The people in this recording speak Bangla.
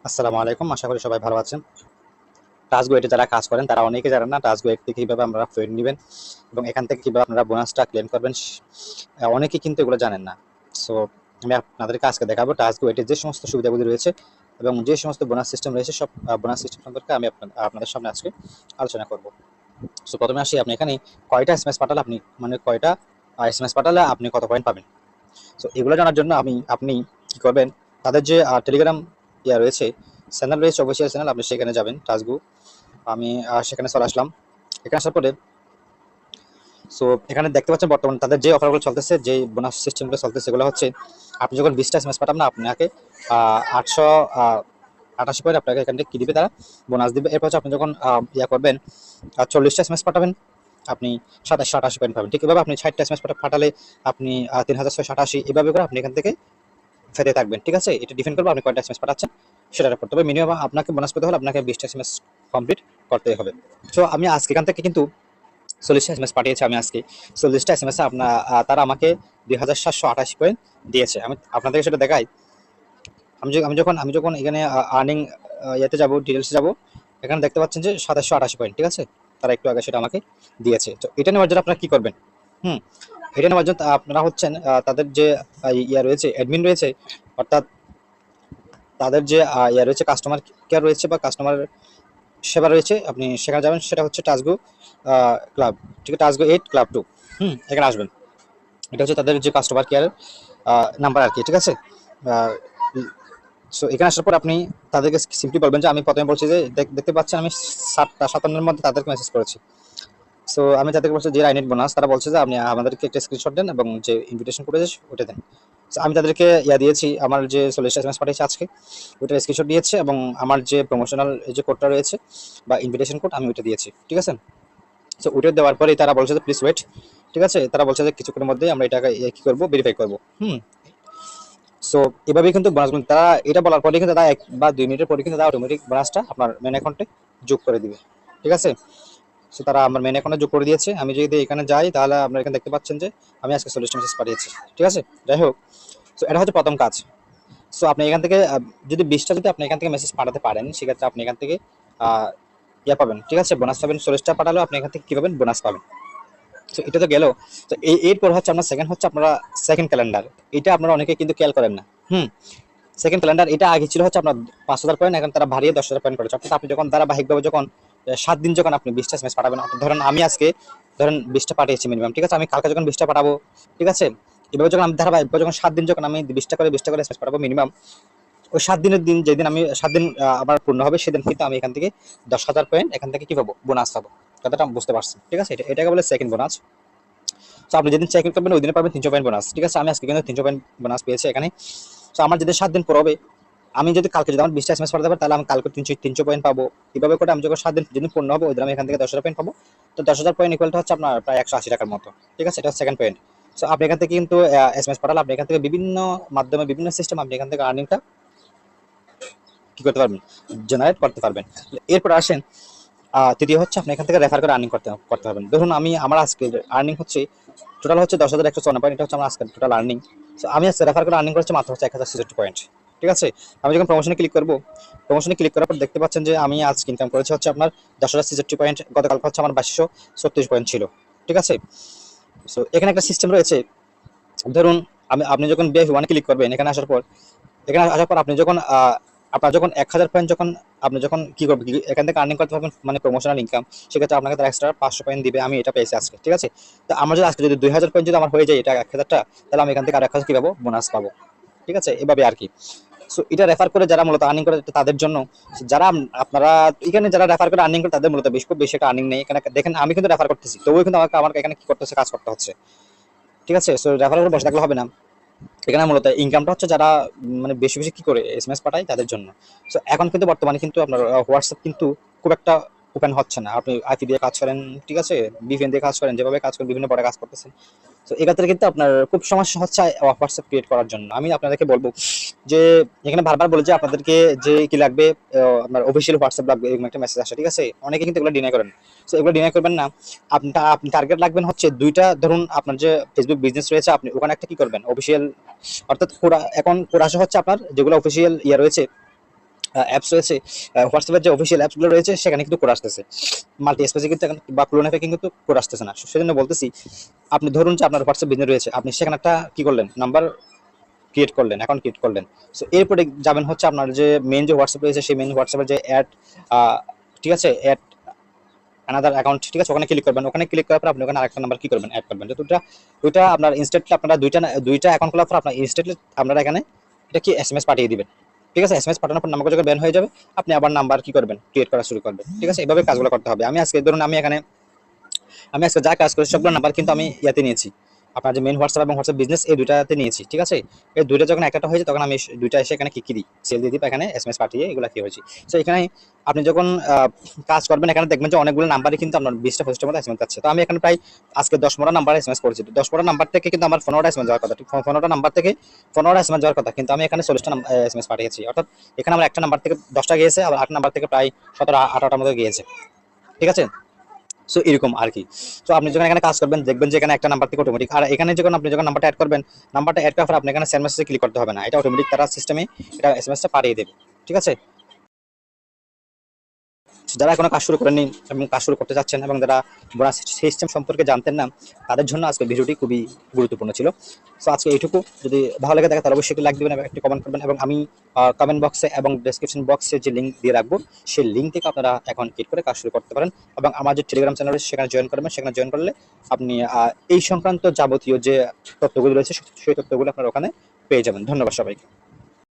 আসসালামু আলাইকুম। আশা করি সবাই ভালো আছেন। টাস্কগুইডে যারা কাজ করেন তারা অনেকেই জানেন না টাস্কগুইড থেকে কিভাবে আপনারা পেমেন্ট নিবেন এবং এখান থেকে কিভাবে আপনারা বোনাসটা ক্লেম করবেন। অনেকেই কিন্তু এগুলো জানেন না। সো আমি আপনাদেরকে আজকে দেখাবো টাস্কগুইডের যে সমস্ত সুবিধাগুলি রয়েছে এবং যে সমস্ত বোনাস সিস্টেম রয়েছে সব বোনাস সিস্টেম সম্পর্কে আমি আপনাদের সামনে আজকে আলোচনা করব। সো প্রথমে আসি, আপনি এখানে কয়টা এসএমএস পাঠালে আপনি কয়টা এসএমএস পাঠালে আপনি কত পয়েন্ট পাবেন। সো এগুলো জানার জন্য আপনি কি করবেন, তাদের যে টেলিগ্রাম রয়েছে, চ্যানেল রয়েছে, অফিসিয়াল চ্যানেল, আপনি সেখানে যাবেন টাস্কগু। আমি সেখানে চলে আসলাম। এখানে আসার পরে সো এখানে দেখতে পাচ্ছেন বর্তমানে তাদের যে অফারগুলো চলতেছে, যে বোনাস সিস্টেমগুলো চলতেছে, সেগুলো হচ্ছে আপনি যখন 20টা এসএমএস পাঠাবেন না, আপনাকে 888 পয়েন্ট আপনাকে এখান থেকে কি দিবে, তারা বোনাস দিবে। এরপর হচ্ছে আপনি যখন করবেন 40টা এসএমএস পাঠাবেন, আপনি 2788 পয়েন্ট পাবেন। ঠিক এভাবে আপনি 60টা এসএমএস পাঠালে আপনি 3688, এভাবে করে আপনি এখান থেকে ফেতে থাকবেন। ঠিক আছে, এটা ডিপেন্ড করবে আপনি কয়টা এসএমএস পাঠাচ্ছেন সেটার উপর। তবে মিনিমাম আপনাকে বোনাস পেতে হলে আপনাকে 20টা এসএমএস কমপ্লিট করতে হবে। সো আমি আজকে এখান থেকে কিন্তু 40টা এসএমএস পাঠিয়েছি। আমি আজকে 40টা এসএমএস তারা আমাকে 2788 পয়েন্ট দিয়েছে। আমি আপনাদেরকে সেটা দেখাই। আমি যখন এখানে আর্নিং ইয়েতে যাব, ডিটেলসে যাব, এখানে দেখতে পাচ্ছেন যে 2788 পয়েন্ট। ঠিক আছে, তারা একটু আগে সেটা আমাকে দিয়েছে। তো এটা নেওয়ার জন্য আপনারা কি করবেন? হুম এটা নেওয়ার জন্য আপনারা হচ্ছেন তাদের যে রয়েছে, অ্যাডমিন রয়েছে, অর্থাৎ তাদের যে রয়েছে, কাস্টমার কেয়ার রয়েছে বা কাস্টমার সেবা রয়েছে, আপনি সেখানে যাবেন। সেটা হচ্ছে টাস্কগো ক্লাব। ঠিক আছে, টাস্কগো 8 ক্লাব 2। এখানে আসবেন। এটা হচ্ছে তাদের যে কাস্টমার কেয়ার নাম্বার আর কি। ঠিক আছে, সো এখানে আসার পর আপনি তাদেরকে সিম্পলি বলবেন যে আমি প্রথমে বলছি যে দেখতে পাচ্ছেন আমি 7টা 57-এর মধ্যে তাদেরকে মেসেজ করেছি। সো আমি তাদেরকে বলছি যে আই নিড বোনাস। তারা বলছে যে আপনি আমাদেরকে একটা স্ক্রিনশট দেন এবং যে ইনভিটেশন কোড আছে ওটা দেন। সো আমি তাদেরকে দিয়েছি, আমার যে 40টা এসএমএস পাঠিয়েছি আজকে, ওইটার স্ক্রিনশট দিয়েছে এবং আমার যে প্রমোশনাল যে কোডটা রয়েছে বা ইনভিটেশন কোড, আমি ওইটা দিয়েছি। ঠিক আছে, সো ওইটা দেওয়ার পরেই তারা বলছে যে প্লিজ ওয়েট। ঠিক আছে, তারা বলছে যে কিছুক্ষণের মধ্যেই আমরা এটাকে কি করবো, ভেরিফাই করবো। সো এভাবেই কিন্তু বোনাসগুলো তারা এটা বলার পরে কিন্তু তারা 1 বা 2 মিনিটের পরে কিন্তু তারা অটোমেটিক বোনাসটা আপনার মেন অ্যাকাউন্টে যোগ করে দিবে। ঠিক আছে, সো তারা আমার মেন অ্যাকাউন্টে যোগ করে দিয়েছে। আমি যদি এখানে যাই তাহলে আপনারা এখানে দেখতে পাচ্ছেন যে আমি আজকে 40টা মেসেজ পাঠিয়েছি। ঠিক আছে, যাই হোক, সো এটা হচ্ছে প্রথম কাজ। সো আপনি এখান থেকে যদি 20টা যদি আপনি এখান থেকে মেসেজ পাঠাতে পারেন, সেক্ষেত্রে আপনি এখান থেকে পাবেন। ঠিক আছে, বোনাস পাবেন। 40টা পাঠালেও আপনি এখান থেকে কি পাবেন, বোনাস পাবেন। তো এটা তো গেল। তো এরপর হচ্ছে আপনার সেকেন্ড হচ্ছে আপনারা সেকেন্ড ক্যালেন্ডার। এটা আপনারা অনেকে কিন্তু খেয়াল করেন না। সেকেন্ড ক্যালেন্ডার এটা আগে ছিল হচ্ছে আপনার 5,000 পয়েন্ট, এখন তারা বাড়িয়ে 10,000 পয়েন্ট করেছে। অর্থাৎ আপনি যখন ধারাবাহিকভাবে যখন 7 দিন যখন আপনি 20টা এসএমএস পাঠাবেন, ধরেন আমি আজকে 20টা পাঠিয়েছি মিনিমাম। ঠিক আছে, আমি কালকে যখন 20টা পাঠাবো, ঠিক আছে, এভাবে যখন আমি ধারাবাহিক যখন 7 দিন যখন আমি 20টা করে এসএমএস পাঠাবো মিনিমাম, ওই 7 দিনের দিন যেদিন আমি 7 দিন আমার পূর্ণ হবে, সেদিন কিন্তু আমি এখান থেকে 10,000 পয়েন্ট এখান থেকে কি পাবো, বোনাস পাবো। কথাটা বুঝতে পারছেন? ঠিক আছে, এটাকে বলে সেকেন্ড বোনাস। তো আপনি যেদিন চেক ইন করবেন ওই দিনে পাবেন 300 পয়েন্ট বোনাস। ঠিক আছে, আমি আজকে কিন্তু 300 পয়েন্ট বোনাস পেয়েছি এখানে। তো আমার যেদিন 7 দিন পর হবে, আমি যদি কালকে যদি আমার 20টা এসএমএস পাঠাতে পারি, তাহলে আমি কালকে 300 পয়েন্ট পাবো। এভাবে করে আমি যখন 7 দিন যেদিন পূর্ণ হবে ওই দিন আমি এখান থেকে 10,000 পয়েন্ট পাবো। তো 10,000 পয়েন্ট ইকুয়ালটা হচ্ছে আপনার প্রায় 180 টাকার মতো। ঠিক আছে, এটা হচ্ছে সেকেন্ড পয়েন্ট। সো আপনি এখান থেকে কিন্তু এসএমএস পাঠালে আপনি এখান থেকে বিভিন্ন মাধ্যমে বিভিন্ন সিস্টেম আপনি এখান থেকে আর্নিংটা কি করতে পারবেন, জেনারেট করতে পারবেন। এরপর আসেন তৃতীয় হচ্ছে আপনি এখান থেকে রেফার করে আর্নিং করতে পারবেন। ধরুন আমার আজকে আর্নিং হচ্ছে টোটাল হচ্ছে 10,154 পয়েন্ট। এটা হচ্ছে আমার আজকে টোটাল আর্নিং। সো আমি আজকে রেফার করে আর্নিং করেছি মাত্র হচ্ছে 1,066 পয়েন্ট। ঠিক আছে, আমি যখন প্রমোশনে ক্লিক করবো, প্রমোশনে ক্লিক করার পর দেখতে পাচ্ছেন যে আমি আজকে ইনকাম করেছি হচ্ছে আপনার 10,066 পয়েন্ট। গতকাল হচ্ছে আমার 2236 পয়েন্ট ছিল। ঠিক আছে, সো এখানে একটা সিস্টেম রয়েছে। ধরুন আপনি যখন BF1 ক্লিক করবেন, এখানে আসার পর আপনি যখন আপনার যখন 1,000 পয়েন্ট যখন আপনি যখন কি করবেন, এখান থেকে আর্নিং করতে পারবেন, মানে প্রমোশনাল ইনকাম, সেক্ষেত্রে আপনাকে তারা এক্সট্রা 500 পয়েন্ট দিবে। আমি এটা পেয়েছি আজকে। ঠিক আছে, তো আমার যদি আজকে যদি 2,000 পয়েন্ট যদি আমার হয়ে যায়, এটা 1,000টা, তাহলে আমি এখান থেকে আর 1,000 কি পাবো, বোনাস পাবো। ঠিক আছে, এভাবে আর কি। সো এটা রেফার করে যারা মূলত আর্নিং করে তাদের জন্য। যারা আপনারা এখানে যারা রেফার করে আর্নিং করে তাদের মূলত খুব বেশি একটা আর্নিং নেই। এখানে দেখেন আমি কিন্তু রেফার করতেছি, তবুও কিন্তু আমার এখানে কি করতেছে, কাজ করতে হচ্ছে। ঠিক আছে, সো রেফার করে বসে থাকলে হবে না। এখানে মূলত ইনকামটা হচ্ছে যারা মানে বেশি বেশি কি করে এসএমএস পাঠায় তাদের জন্য। সো এখন কিন্তু বর্তমানে কিন্তু আপনার হোয়াটসঅ্যাপ কিন্তু খুব একটা ওপেন হচ্ছে না। আপনি আইপি দিয়ে কাজ করেন, ঠিক আছে, VPN দিয়ে কাজ করেন, যেভাবে কাজ করেন, বিভিন্ন পরে কাজ করতেছেন। তো এক্ষেত্রে কিন্তু আপনার খুব সমস্যা হচ্ছে হোয়াটসঅ্যাপ ক্রিয়েট করার জন্য। আমি আপনাদেরকে বলবো যে এখানে বারবার বলে যে আপনাদেরকে যে কি লাগবে, আপনার অফিসিয়াল হোয়াটসঅ্যাপ লাগবে, এরকম একটা মেসেজ আসে। ঠিক আছে, অনেকে কিন্তু এগুলো ডিনাই করেন। সো এগুলো ডিনাই করবেন না। আপনি টার্গেট লাগবেন হচ্ছে 2টা। ধরুন আপনার যে ফেসবুক বিজনেস রয়েছে, আপনি ওখানে একটা কি করবেন, অফিসিয়াল, অর্থাৎ এখন কোরাসে হচ্ছে আপনার যেগুলো অফিসিয়াল রয়েছে, অ্যাপস রয়েছে, হোয়াটসঅ্যাপের যে অফিসিয়াল অ্যাপসগুলো রয়েছে সেখানে কিন্তু কোড আসতেছে, মাল্টি স্পেসে কিন্তু এখন বা ক্লোন অ্যাপে কিন্তু কোড আসতেছে না। সেজন্য বলতেছি, আপনি ধরুন যে আপনার হোয়াটসঅ্যাপ বিজনেস রয়েছে, আপনি সেখানে একটা কি করলেন, নাম্বার ক্রিয়েট করলেন, অ্যাকাউন্ট ক্রিয়েট করলেন। সো এরপরে যাবেন হচ্ছে আপনার যে মেইন যে হোয়াটসঅ্যাপ রয়েছে সেই মেইন হোয়াটসঅ্যাপের যে অ্যাড, ঠিক আছে, অ্যাড অ্যানাদার অ্যাকাউন্ট, ঠিক আছে, ওখানে ক্লিক করবেন। ওখানে ক্লিক করার পর আপনি ওখানে আরেকটা নাম্বার কি করবেন, অ্যাড করবেন। তো দুইটা আপনার ইনস্ট্যান্টলি আপনারা দুইটা অ্যাকাউন্ট খোলার পর আপনার ইনস্ট্যান্টলি আপনারা এখানে এটা কি এসএমএস পাঠিয়ে দিবেন। ঠিক আছে, এসএমএস পাঠানোর পর নাম্বার যখন ব্যান হয়ে যাবে, আপনি আবার নাম্বার কি করবেন, ক্রিয়েট করা শুরু করবেন। ঠিক আছে, এভাবে কাজগুলো করতে হবে। আমি আজকে ধরুন আমি আজকে যা কাজ করেছি সবগুলো নাম্বার কিন্তু আমি ইয়াতে নিয়েছি, আপনার যে মেইন হোয়াটসঅ্যাপ এবং হোয়াটসঅ্যাপ বিজনেস এই দুইটাতে নিয়েছি। ঠিক আছে, এই দুইটা যখন একটা হয়ে যায় তখন আমি দুইটা এসে এখানে কি দিই, সেল দিয়ে দিই, এখানে এসএমএস পাঠিয়ে এগুলো কি হয়েছে। সো এখানে আপনি যখন কাজ করবেন এখানে দেখবেন যে অনেকগুলো নাম্বারই কিন্তু আপনার 20টা 25টার মতো এসএমএস যাচ্ছে। তো আমি এখানে প্রায় আজকে 10-15 নাম্বার এসএমএস করেছি। 10-15 নাম্বার থেকে কিন্তু আমার 15টা এসএমএস যাওয়ার কথা, 15টা নাম্বার থেকে 15টা এসএমএস যাওয়ার কথা, কিন্তু আমি এখানে 40টা এসএমএস পাঠিয়েছি। অর্থাৎ এখানে আমার একটা নাম্বার থেকে 10টা গিয়েছে, আবার 8 নাম্বার থেকে প্রায় 17-18টার মতো গিয়েছে। ঠিক আছে, সো এরকম আর কি। তো আপনি যখন এখানে কাজ করবেন দেখবেন যে এখানে একটা নাম্বার থেকে অটোমেটিক, আর এখানে যখন আপনি যখন নাম্বারটা অ্যাড করবেন, নাম্বারটা অ্যাড করার পর আপনি এখানে সেন্ড মেসেজে ক্লিক করতে হবে না, এটা অটোমেটিক তারা সিস্টেমে এটা এসএমএসটা পাঠিয়ে দেবে। ঠিক আছে, যারা এখনো কাজ শুরু করেননি এবং কাজ শুরু করতে যাচ্ছেন এবং যারা বোনাস সিস্টেম সম্পর্কে জানতেন না, তাদের জন্য আজকে ভিডিওটি খুবই গুরুত্বপূর্ণ ছিল। সো আজকে এইটুকু, যদি ভালো লাগে থাকে তাহলে অবশ্যই একটি লাইক দেবেন এবং একটি কমেন্ট করবেন, এবং আমি কমেন্ট বক্সে এবং ডেসক্রিপশন বক্সে যে লিঙ্ক দিয়ে রাখবো সেই লিঙ্ক থেকে আপনারা অ্যাকাউন্ট ক্রিয়েট করে কাজ শুরু করতে পারেন, এবং আমার যে টেলিগ্রাম চ্যানেল রয়েছে সেখানে জয়েন করবেন। সেখানে জয়েন করলে আপনি এই সংক্রান্ত যাবতীয় যে তথ্যগুলো রয়েছে সেই তথ্যগুলো আপনারা ওখানে পেয়ে যাবেন। ধন্যবাদ সবাইকে।